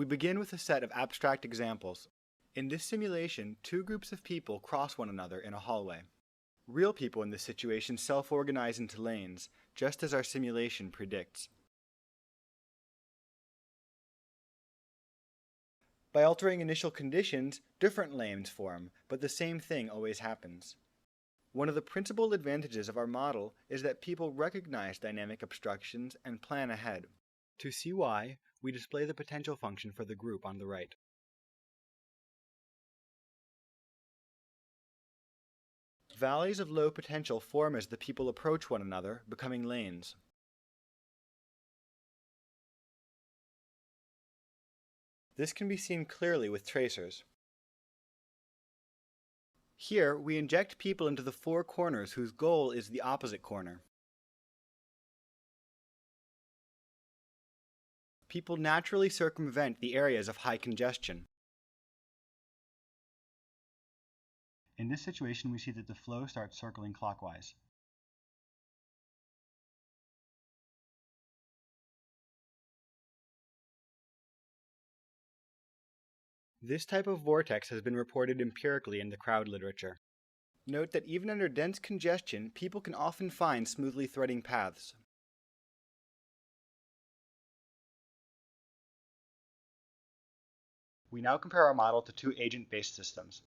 We begin with a set of abstract examples. In this simulation, two groups of people cross one another in a hallway. Real people in this situation self-organize into lanes, just as our simulation predicts. By altering initial conditions, different lanes form, but the same thing always happens. One of the principal advantages of our model is that people recognize dynamic obstructions and plan ahead. To see why, we display the potential function for the group on the right. Valleys of low potential form as the people approach one another, becoming lanes. This can be seen clearly with tracers. Here, we inject people into the four corners whose goal is the opposite corner. People naturally circumvent the areas of high congestion. In this situation, we see that the flow starts circling clockwise. This type of vortex has been reported empirically in the crowd literature. Note that even under dense congestion, people can often find smoothly threading paths. We now compare our model to two agent-based systems.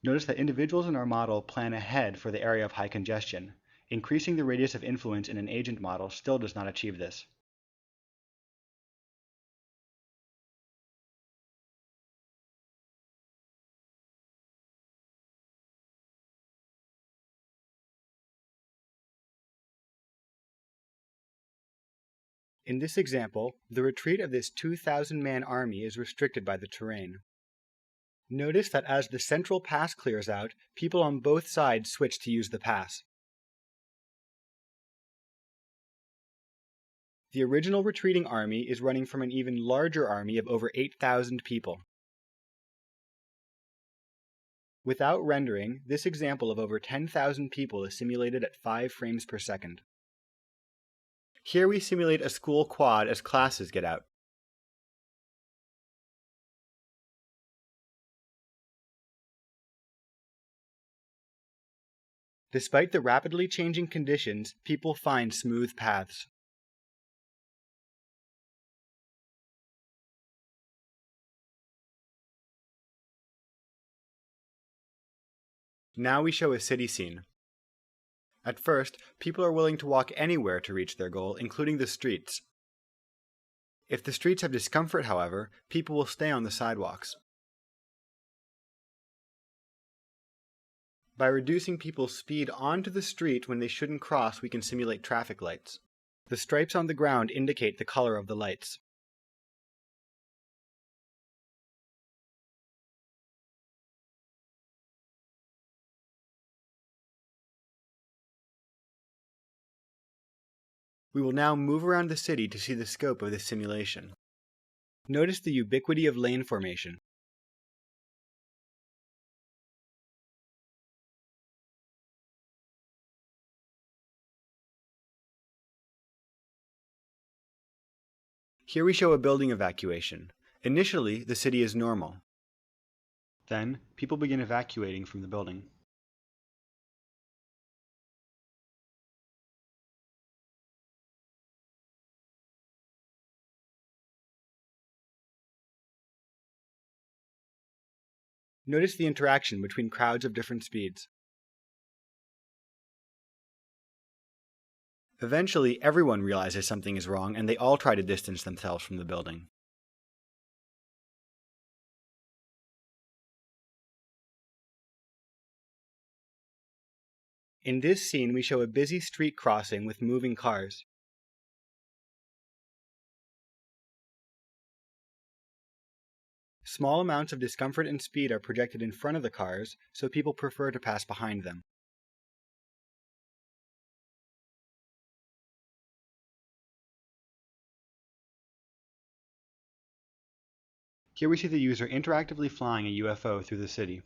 Notice that individuals in our model plan ahead for the area of high congestion. Increasing the radius of influence in an agent model still does not achieve this. In this example, the retreat of this 2,000-man army is restricted by the terrain. Notice that as the central pass clears out, people on both sides switch to use the pass. The original retreating army is running from an even larger army of over 8,000 people. Without rendering, this example of over 10,000 people is simulated at 5 frames per second. Here we simulate a school quad as classes get out. Despite the rapidly changing conditions, people find smooth paths. Now we show a city scene. At first, people are willing to walk anywhere to reach their goal, including the streets. If the streets have discomfort, however, people will stay on the sidewalks. By reducing people's speed onto the street when they shouldn't cross, we can simulate traffic lights. The stripes on the ground indicate the color of the lights. We will now move around the city to see the scope of this simulation. Notice the ubiquity of lane formation. Here we show a building evacuation. Initially, the city is normal. Then, people begin evacuating from the building. Notice the interaction between crowds of different speeds. Eventually, everyone realizes something is wrong and they all try to distance themselves from the building. In this scene, we show a busy street crossing with moving cars. Small amounts of discomfort and speed are projected in front of the cars, so people prefer to pass behind them. Here we see the user interactively flying a UFO through the city.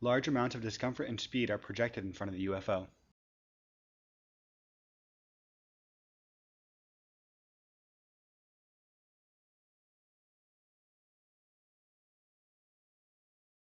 Large amounts of discomfort and speed are projected in front of the UFO.